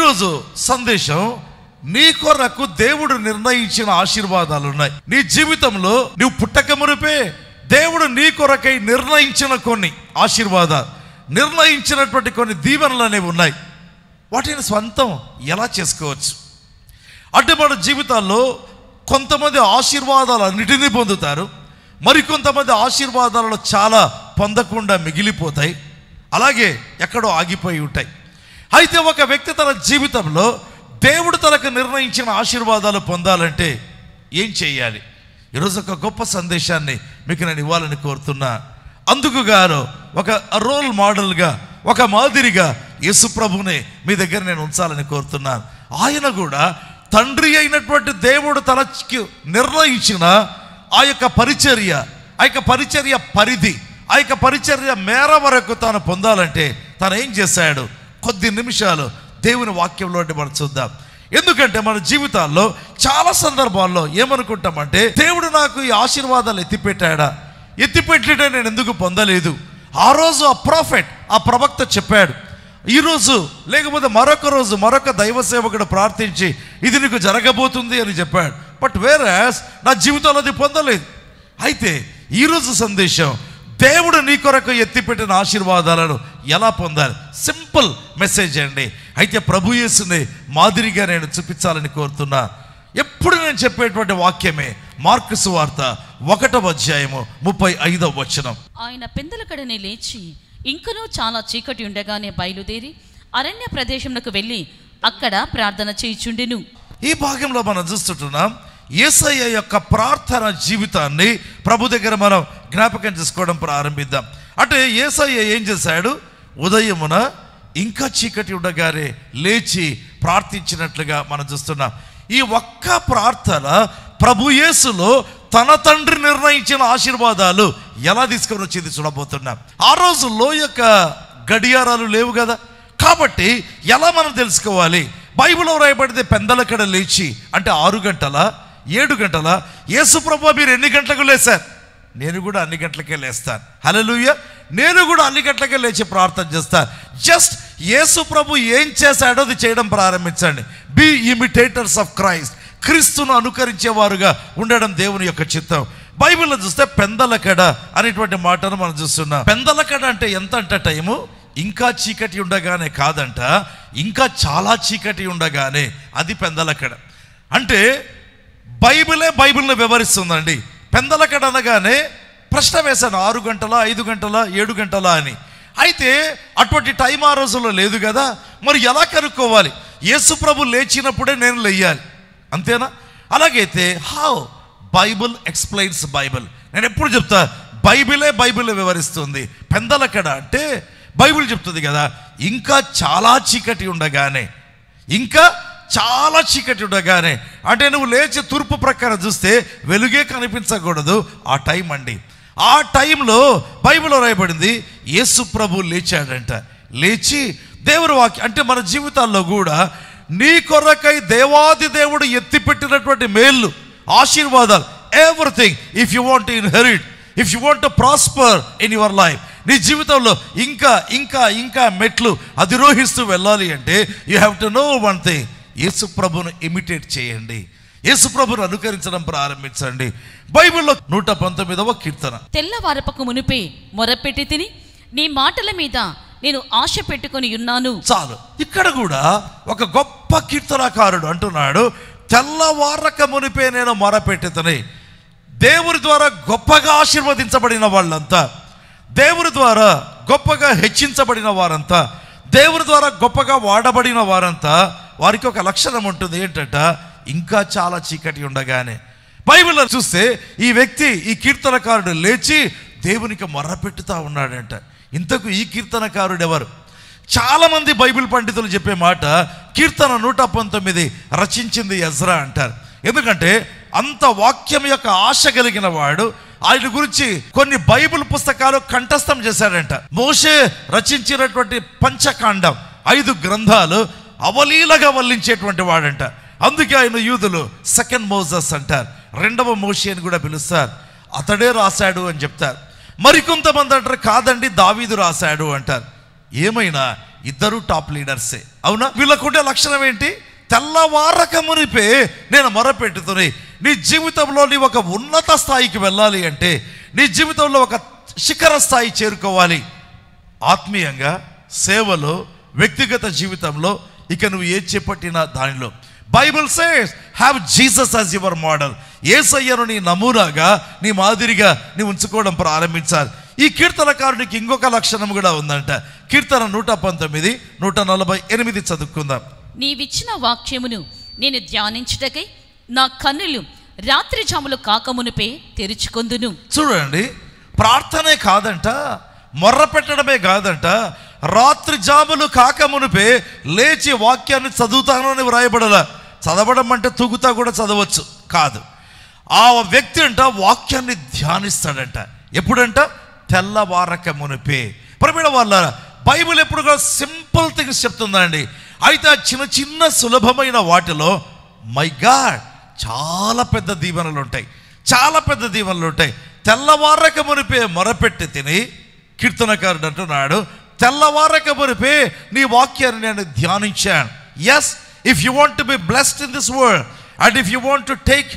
ఈరోజు సందేశం, నీ కొరకు దేవుడు నిర్ణయించిన ఆశీర్వాదాలు ఉన్నాయి. నీ జీవితంలో నువ్వు పుట్టక మునిపే దేవుడు నీ కొరకై నిర్ణయించిన కొన్ని ఆశీర్వాదాలు, నిర్ణయించినటువంటి కొన్ని దీవెనలు అనేవి ఉన్నాయి. వాటిని స్వంతం ఎలా చేసుకోవచ్చు అంటే, మన జీవితాల్లో కొంతమంది ఆశీర్వాదాలన్నిటినీ పొందుతారు, మరికొంతమంది ఆశీర్వాదాలలో చాలా పొందకుండా మిగిలిపోతాయి, అలాగే ఎక్కడో ఆగిపోయి ఉంటాయి. అయితే ఒక వ్యక్తి తన జీవితంలో దేవుడు తనకు నిర్ణయించిన ఆశీర్వాదాలు పొందాలంటే ఏం చేయాలి? ఈరోజు ఒక గొప్ప సందేశాన్ని మీకు నేను ఇవ్వాలని కోరుతున్నా. అందుకు గాను ఒక రోల్ మోడల్గా, ఒక మాదిరిగా యేసుప్రభుని మీ దగ్గర నేను ఉంచాలని కోరుతున్నాను. ఆయన కూడా తండ్రి అయినటువంటి దేవుడు తనకి నిర్ణయించిన ఆ యొక్క పరిచర్య, ఆ యొక్క పరిచర్య పరిధి, ఆ యొక్క పరిచర్య మేర వరకు తాను పొందాలంటే తను ఏం చేశాడు? కొద్ది నిమిషాలు దేవుని వాక్యంలో మనం చూద్దాం. ఎందుకంటే మన జీవితాల్లో చాలా సందర్భాల్లో ఏమనుకుంటామంటే, దేవుడు నాకు ఈ ఆశీర్వాదాలు ఎత్తిపెట్టాడా, ఎత్తిపెట్టితే నేను ఎందుకు పొందలేదు? ఆ రోజు ఆ ప్రాఫెట్, ఆ ప్రవక్త చెప్పాడు, ఈరోజు లేకపోతే మరొక రోజు మరొక దైవ సేవకుడు ప్రార్థించి ఇది నీకు జరగబోతుంది అని చెప్పాడు. బట్ వేరస్ నా జీవితంలో అది పొందలేదు. అయితే ఈరోజు సందేశం, దేవుడు నీ కొరకు ఎత్తిపెట్టిన ఆశీర్వాదాలను ఎలా పొందాలి? సింపుల్ మెసేజ్ అండి. అయితే ప్రభు యేసుని మాదిరిగా నేను చూపించాలని కోరుతున్నా. ఎప్పుడు నేను చెప్పేటువంటి వాక్యమే మార్కు సువార్త 1వ అధ్యాయము 35వ వచనం. ఆయన పెందలకడనే లేచి ఇంకనూ చాలా చీకటి ఉండగానే బయలుదేరి అరణ్య ప్రదేశంలోకి వెళ్ళి అక్కడ ప్రార్థన చేయుచుండెను. ఈ భాగంలో మనం చూస్తుంటున్నాం యేసయ్య యొక్క ప్రార్థన జీవితాన్ని ప్రభు దగ్గర మనం జ్ఞాపకం చేసుకోవడం ప్రారంభిద్దాం. అంటే యేసయ్య ఏం చేశాడు? ఉదయమున ఇంకా చీకటి ఉండగానే లేచి ప్రార్థించినట్లుగా మనం చూస్తున్నాం. ఈ ఒక్క ప్రార్థన ప్రభు యేసులో తన తండ్రి నిర్ణయించిన ఆశీర్వాదాలు ఎలా తీసుకొని వచ్చేది చూడబోతున్నాం. ఆ రోజుల్లో యొక్క గడియారాలు లేవు కదా, కాబట్టి ఎలా మనం తెలుసుకోవాలి? బైబిల్లో రాయబడితే పెందలకడ లేచి అంటే 6 గంటల 7 గంటల. యేసు ప్రభు మీరు ఎన్ని గంటలకు లేశారు? నేను కూడా అన్ని గంటలకే లేస్తాను. హల్లెలూయా. నేను కూడా అన్ని గంటలకే లేచి ప్రార్థన చేస్తాను. జస్ట్ యేసు ప్రభు ఏం చేశాడో అది చేయడం ప్రారంభించండి. Be imitators of Christ. క్రీస్తును అనుకరించేవారుగా ఉండడం దేవుని యొక్క చిత్తం. బైబిల్లో చూస్తే పెందలకడ అనేటువంటి మాటను మనం చూస్తున్నాం. పెందలకడ అంటే ఎంత అంట టైము? ఇంకా చీకటి ఉండగానే కాదంట, ఇంకా చాలా చీకటి ఉండగానే, అది పెందలకడ. అంటే బైబిల్ని వివరిస్తుందండి. పెందలకడ అనగానే ప్రశ్న వేశాను, 6 గంటల 5 గంటల 7 గంటల అని. అయితే అటువంటి టైం ఆ రోజుల్లో లేదు కదా, మరి ఎలా కనుక్కోవాలి? యేసు ప్రభు లేచినప్పుడే నేను లేయాలి, అంతేనా? అలాగైతే హౌ బైబిల్ ఎక్స్ప్లెయిన్స్ బైబిల్. నేను ఎప్పుడు చెప్తా, బైబిలే వివరిస్తుంది. పెందలకడ అంటే బైబిల్ చెప్తుంది కదా, ఇంకా చాలా చీకటి ఉండగానే, ఇంకా చాలా చీకటి ఉండగానే అంటే నువ్వు లేచి తూర్పు ప్రక్కన చూస్తే వెలుగే కనిపించకూడదు, ఆ టైం అండి. ఆ టైంలో బైబిల్లో రాయబడింది యేసు ప్రభు లేచాడంట. లేచి దేవుని వాక్యం అంటే మన జీవితాల్లో కూడా నీ కొరకై దేవాది దేవుడు ఎత్తిపెట్టినటువంటి మేళ్ళు, ఆశీర్వాదాలు, everything if you want to inherit, if you want to prosper in your life, నీ జీవితంలో ఇంకా ఇంకా ఇంకా మెట్లు అధిరోహిస్తూ వెళ్ళాలి అంటే you have to know one thing, Yesu ప్రభును ఇమిటేట్ చేయండి, యేసు ప్రభును అనుకరించడం ప్రారంభించండి. బైబిల్లో 119వ కీర్తన. తెల్లవారపకు మునిపే మొరపెట్టి తిని నీ మాటల మీద నేను ఆశ పెట్టుకొని ఉన్నాను. చాలు. ఇక్కడ కూడా ఒక గొప్ప కీర్తనకారుడు అంటున్నాడు, తెల్లవారక మునిపే నేను మొరపెట్టుతని. దేవుని ద్వారా గొప్పగా ఆశీర్వదించబడిన వాళ్ళంతా, దేవుని ద్వారా గొప్పగా హెచ్చించబడిన వారంతా, దేవుని ద్వారా గొప్పగా వాడబడిన వారంతా, వారికి ఒక లక్షణం ఉంటుంది. ఏంటంట? ఇంకా చాలా చీకటి ఉండగానే. బైబిల్లో చూస్తే ఈ వ్యక్తి, ఈ కీర్తనకారుడు లేచి దేవునికి మొర్రపెట్టుతా ఉన్నాడంట. ఇంతకు ఈ కీర్తనకారుడు ఎవరు? చాలామంది బైబిల్ పండితులు చెప్పే మాట, కీర్తన 119 రచించింది ఎజ్రా అంటారు. ఎందుకంటే అంత వాక్యం యొక్క ఆశ కలిగిన వాడు. ఆయన గురించి కొన్ని బైబిల్ పుస్తకాలు కంఠస్థం చేశాడంట. మోషే రచించినటువంటి పంచకాండం 5 గ్రంథాలు అవలీలగా వల్లించేటువంటి వాడంట. అందుకే ఆయన యూదులు సెకండ్ మోజెస్ అంటారు, 2వ మోషే అని కూడా పిలుస్తారు. అతడే రాశాడు అని చెప్తారు. మరికొంతమంది అంటారు కాదండి దావీదు రాశాడు అంటారు. ఏమైనా ఇద్దరు టాప్ లీడర్సే. అవునా? వీళ్ళకుండే లక్షణం ఏంటి? తెల్లవారక మునిపే నేను మొరపెట్టుతుని. నీ జీవితంలో నీ ఒక ఉన్నత స్థాయికి వెళ్ళాలి అంటే, నీ జీవితంలో ఒక శిఖర స్థాయి చేరుకోవాలి, ఆత్మీయంగా, సేవలో, వ్యక్తిగత జీవితంలో, ఇక నువ్వు ఏ చేపట్టినా దానిలో. Bible says have Jesus as your model. యేసయ్యను నీ నమూనాగా, నీ మాదిరిగా నీ ఉంచుకోవడం ప్రారంభించాలి. ఈ కీర్తనకారునికి ఇంకొక లక్షణం కూడా ఉందంట. కీర్తన 119, 148 చదువుకుందాం. నీవిచ్చిన వాక్యమును నేను ధ్యానించుటకై నా కన్నులు రాత్రి జాములు కాకమునుపే తెరుచుకొందును. చూడండి, ప్రార్థనే కాదంట, మొర్ర పెట్టడమే కాదంట, రాత్రి జాములు కాకమునుపే లేచి వాక్యాన్ని చదువుతాను అని వ్రాయబడాల. చదవడం అంటే తూగుతా కూడా చదవచ్చు కాదు. ఆ వ్యక్తి అంట వాక్యాన్ని ధ్యానిస్తాడంట. ఎప్పుడంట? తెల్లవారక మునిపే. ప్రియమైన వాళ్ళారా, బైబిల్ ఎప్పుడు కూడా సింపుల్ థింగ్స్ చెప్తుందండి. అయితే ఆ చిన్న చిన్న సులభమైన వాటిలో మై గాడ్ చాలా పెద్ద దీవెనలు ఉంటాయి, చాలా పెద్ద దీవెనలు ఉంటాయి. తెల్లవారక మునిపే మొరపెట్టి తిని, కీర్తనకారుడు అంటున్నాడు, తెల్లవారక మునిపే నీ వాక్యాన్ని నేను ధ్యానించాను. Yes, if you want to be blessed in this world and if you want to take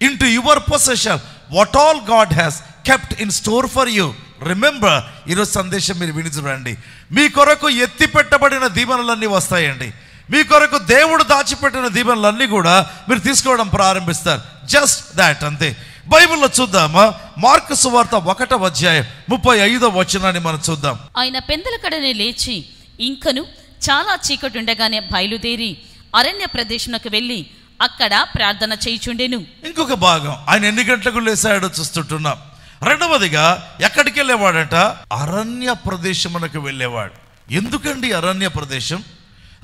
into your possession what all God has kept in store for you, remember. ఈరోజు సందేశం మీరు విని చూడండి. మీ కొరకు ఎత్తి పెట్టబడిన దీవెనలన్నీ వస్తాయండి. మీ కొరకు దేవుడు దాచిపెట్టిన దీవెనలన్నీ కూడా మీరు తీసుకోవడం ప్రారంభిస్తారు. జస్ట్ దాట్, అంతే. బైబిల్లో చూద్దామా? మార్కు సువార్త 1వ అధ్యాయం 35వ వచనాన్ని మనం చూద్దాం. ఆయన పెందలకడనే లేచి ఇంకను చాలా చీకటి ఉండగానే బయలుదేరి అరణ్య ప్రదేశంలోకి వెళ్ళి అక్కడ ప్రార్థన చేయుచుండెను. ఇంకొక భాగం, ఆయన ఎన్ని గంటలకు లేసాడో చూస్తుంటున్నాం. రెండవదిగా ఎక్కడికి వెళ్ళేవాడంట? అరణ్య ప్రదేశమునకు వెళ్ళేవాడు. ఎందుకండి అరణ్య ప్రదేశం?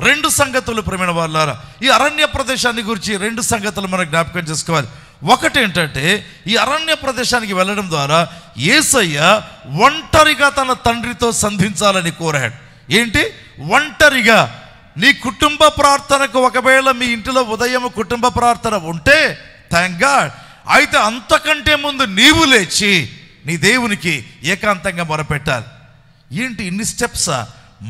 2 సంగతులు ప్రియమైన వాళ్ళారా. ఈ అరణ్య ప్రదేశాన్ని గురించి 2 సంగతులు మనం జ్ఞాపకం చేసుకోవాలి. ఒకటి ఏంటంటే, ఈ అరణ్య ప్రదేశానికి వెళ్ళడం ద్వారా యేసయ్య ఒంటరిగా తన తండ్రితో సంధించాలని కోరాడు. ఏంటి? ఒంటరిగా. నీ కుటుంబ ప్రార్థనకు ఒకవేళ మీ ఇంటిలో ఉదయం కుటుంబ ప్రార్థన ఉంటే థ్యాంక్ గాడ్. అయితే అంతకంటే ముందు నీవు లేచి నీ దేవునికి ఏకాంతంగా మొరపెట్టాలి. ఏంటి ఇన్ని స్టెప్సా?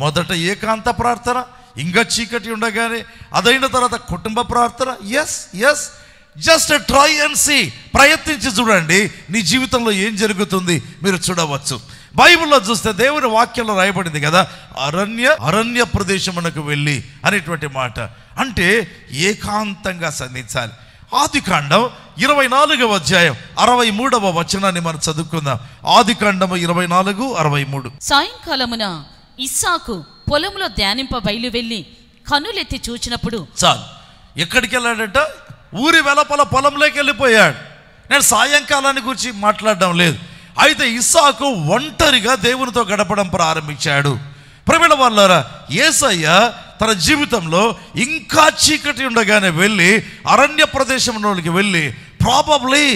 మొదట ఏకాంత ప్రార్థన, ఇంకా చీకటి ఉండగానే, అదైన తర్వాత కుటుంబ ప్రార్థన. Yes yes, just try and see. ప్రయత్నించి చూడండి, నీ జీవితంలో ఏం జరుగుతుంది మీరు చూడవచ్చు. బైబిల్లో చూస్తే దేవుని వాక్యంలో రాయబడింది కదా, అరణ్య ప్రదేశమునకు వెళ్ళి అనేటువంటి మాట. అంటే ఏకాంతంగా సంధించాలి. ఆదికాండం 24వ అధ్యాయం 63వ వచనాన్ని మనం చదువుకుందాం. ఆదికాండము 24:63. సాయంకాలమున ఇస్సాకు పొలంలో ధ్యానింప బయలు వెళ్ళి కన్నులెత్తి చూచినప్పుడు, చాలు. ఎక్కడికి వెళ్ళాడట? ఊరి వెలపల పొలంలోకి వెళ్ళిపోయాడు. నేను సాయంకాలాన్ని గురించి మాట్లాడడం లేదు. అయితే ఇస్సాకు ఒంటరిగా దేవునితో గడపడం ప్రారంభించాడు. ప్రియమైన వాళ్ళారా, యేసయ్య తన జీవితంలో ఇంకా చీకటి ఉండగానే వెళ్ళి అరణ్య ప్రదేశంలోకి వెళ్ళి, probably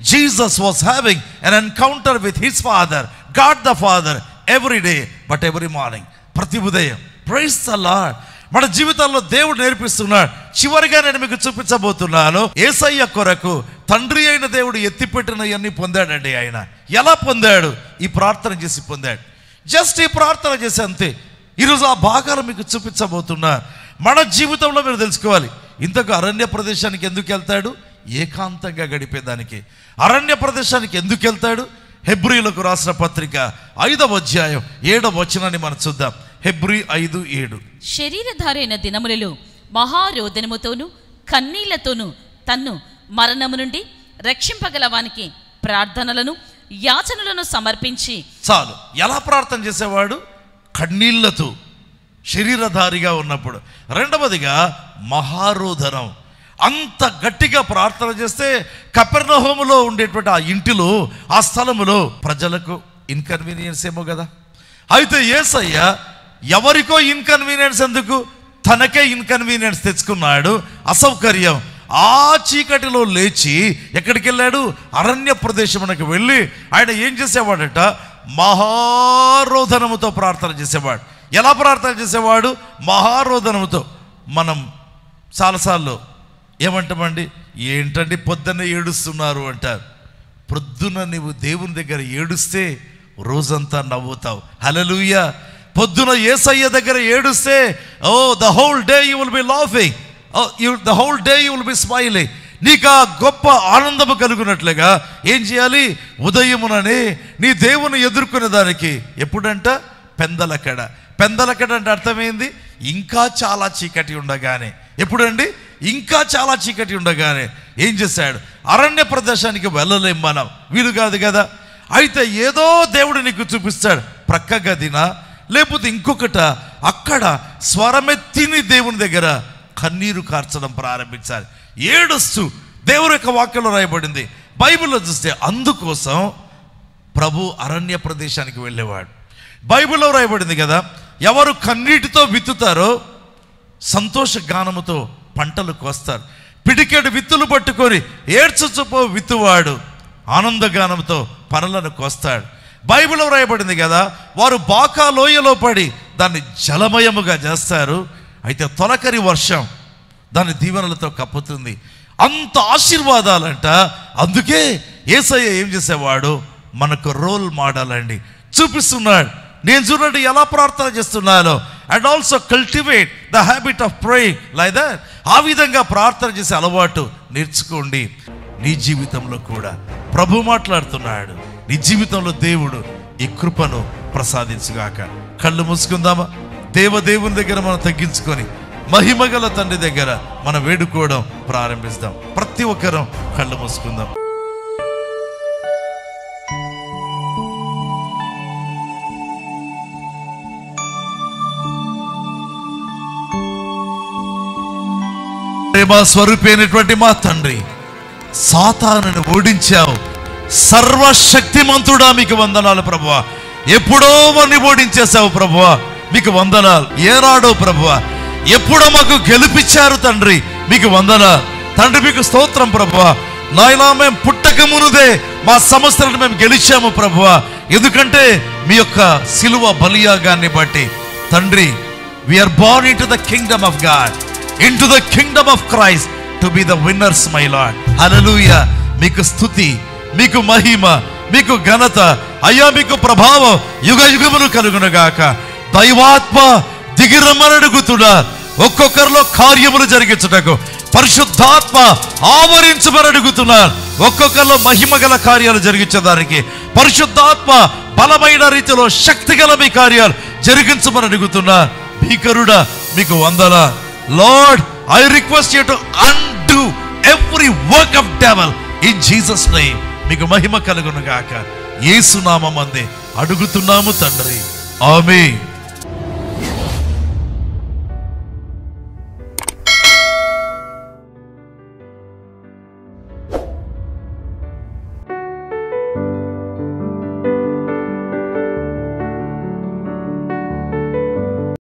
Jesus was having an encounter with his father, God the father, every day but every morning. ప్రతి ఉదయం. Praise the Lord. మన జీవితంలో దేవుడు నేర్పిస్తున్నాడు. చివరిగా నేను మీకు చూపించబోతున్నాను, యేసయ్య కొరకు తండ్రి అయిన దేవుడు ఎత్తిపెట్టినవన్నీ పొందాడండి. ఆయన ఎలా పొందాడు? ఈ ప్రార్థన చేసి పొందాడు. జస్ట్ ఈ ప్రార్థన చేసి, అంతే. ఈరోజు ఆ భాగాలు మీకు చూపించబోతున్నా. మన జీవితంలో మీరు తెలుసుకోవాలి, ఇంతకు అరణ్య ప్రదేశానికి ఎందుకు వెళ్తాడు? ఏకాంతంగా గడిపేదానికి. అరణ్య ప్రదేశానికి ఎందుకు వెళ్తాడు? హెబ్రీలకు రాసిన పత్రిక 5వ అధ్యాయం 7వ వచనాన్ని మనం చూద్దాం. హెబ్రీ 5:7. శరీరధారైన దినములలో మహారోదనముతోను కన్నీళ్లతోనూ తన్ను మరణము నుండి రక్షింపగలవానికి ప్రార్థనలను యాచనలను సమర్పించి. చాలు. ఎలా ప్రార్థన చేసేవాడు? కన్నీళ్లతో, శరీరధారిగా ఉన్నప్పుడు. రెండవదిగా మహారోదనం. అంత గట్టిగా ప్రార్థన చేస్తే కపెర్నహూములో ఉండేటువంటి ఆ ఇంటిలో, ఆ స్థలములో ప్రజలకు ఇన్కన్వీనియన్స్ ఏమో కదా. అయితే యేసయ్య ఎవరికో ఇన్కన్వీనియన్స్ ఎందుకు? తనకే ఇన్కన్వీనియన్స్ తెచ్చుకున్నాడు, అసౌకర్యం. ఆ చీకటిలో లేచి ఎక్కడికి వెళ్ళాడు? అరణ్య ప్రదేశమునకు వెళ్ళి ఆయన ఏం చేసేవాడట? మహారోదనముతో ప్రార్థన చేసేవాడు. ఎలా ప్రార్థన చేసేవాడు? మహారోదనముతో. మనం చాలాసార్లు ఏమంటామండి? ఏంటండి పొద్దున్న ఏడుస్తున్నారు అంటారు. ప్రొద్దున నువ్వు దేవుని దగ్గర ఏడుస్తే రోజంతా నవ్వుతావు. హల్లెలూయా. పొద్దున యేసయ్య దగ్గర ఏడుస్తే, oh the whole day you will be laughing, the whole day you will be smiling. నీకు ఆ గొప్ప ఆనందము కలుగునట్లుగా ఏం చేయాలి? ఉదయముననే నీ దేవుని ఎదుర్కొనే దానికి ఎప్పుడంట? పెందలకడ. పెందలకడ అంటే అర్థమైంది, ఇంకా చాలా చీకటి ఉండగానే. ఎప్పుడండి? ఇంకా చాలా చీకటి ఉండగానే ఏం చేశాడు? అరణ్య ప్రదేశానికి వెళ్ళలేం మనం, వీలు కాదు కదా. అయితే ఏదో దేవుడు నీకు చూపిస్తాడు, ప్రక్క గదిన లేకపోతే ఇంకొకట. అక్కడ స్వరమెత్తిని దేవుని దగ్గర కన్నీరు కార్చడం ప్రారంభించాలి, ఏడుస్తూ. దేవుని యొక్క వాక్యంలో రాయబడింది, బైబిల్లో చూస్తే అందుకోసం ప్రభు అరణ్య ప్రదేశానికి వెళ్ళేవాడు. బైబిల్లో రాయబడింది కదా, ఎవరు కన్నీటితో విత్తుతారో సంతోష గానముతో పంటలు కోస్తారు. పిడికెడు విత్తులు పట్టుకొని ఏడ్చుచుపో విత్తువాడు ఆనందగానంతో పనులను కోస్తాడు. బైబిల్లో రాయబడింది కదా, వారు బాకా లోయలో పడి దాన్ని జలమయముగా చేస్తారు. అయితే తొలకరి వర్షం దాని దీవెనలతో కప్పుతుంది. అంత ఆశీర్వాదాలంట. అందుకే యేసయ్య ఏం చేసేవాడు? మనకు రోల్ మోడల్ అండి, చూపిస్తున్నాడు. నేను చూడండి ఎలా ప్రార్థన చేస్తున్నానో. And also cultivate the habit of praying like that. ఆ విధంగా ప్రార్థన చేసే అలవాటు నేర్చుకోండి. నీ జీవితంలో కూడా ప్రభు మాట్లాడుతున్నాడు. నీ జీవితంలో దేవుడు ఈ కృపను ప్రసాదించుగాక. కళ్ళు మూసుకుందామా? దేవుని దగ్గర మనం తగ్గించుకొని మహిమగల తండ్రి దగ్గర మనం వేడుకోవడం ప్రారంభిస్తాం. ప్రతి ఒక్కరం కళ్ళు మూసుకుందాం. ప్రేమ స్వరూపి అయినటువంటి మా తండ్రి, సాతానుని ఓడించావు. సర్వశక్తిమంతుడా మీకు వందనాలు ప్రభువా. ఎప్పుడో వారిని ఓడించేశావు ప్రభువా, మీకు వందనాలు. ఏనాడో ప్రభువా ఎప్పుడో మాకు గెలిపించారు తండ్రి, మీకు వందనాలు తండ్రి. మీకు స్తోత్రం ప్రభువా. నాయనా మేము పుట్టక మునుదే మా సమస్యలను మేము గెలిచాము ప్రభువా. ఎందుకంటే మీ యొక్క సిలువ బలియాగాన్ని బట్టి తండ్రి. We are born into the kingdom of God, into the kingdom of Christ to be the winners, my Lord. Hallelujah. మీకు స్తుతి, మీకు మహిమ, మీకు ఘనత అయ్యా, మీకు ప్రభావం యుగ యుగములు కలుగునుగాక. దైవాత్మ దిగిరమ్మని అడుగుతున్నా. ఒక్కొక్కరిలో కార్యములు జరిగించుటకు పరిశుద్ధాత్మ ఆవరించమని అడుగుతున్నారు. ఒక్కొక్కరిలో మహిమ గల కార్యాలు జరిగించడానికి పరిశుద్ధాత్మ బలమైన రీతిలో శక్తిగల మీ కార్యాలు జరిగించమని అడుగుతున్నా. భీకరుడా మీకు వందనా. Lord, I request you to undo every work of devil in Jesus name. మీకు మహిమ కలుగును గాక. యేసు నామమందే అడుగుతున్నాము తండ్రి. ఆమేన్.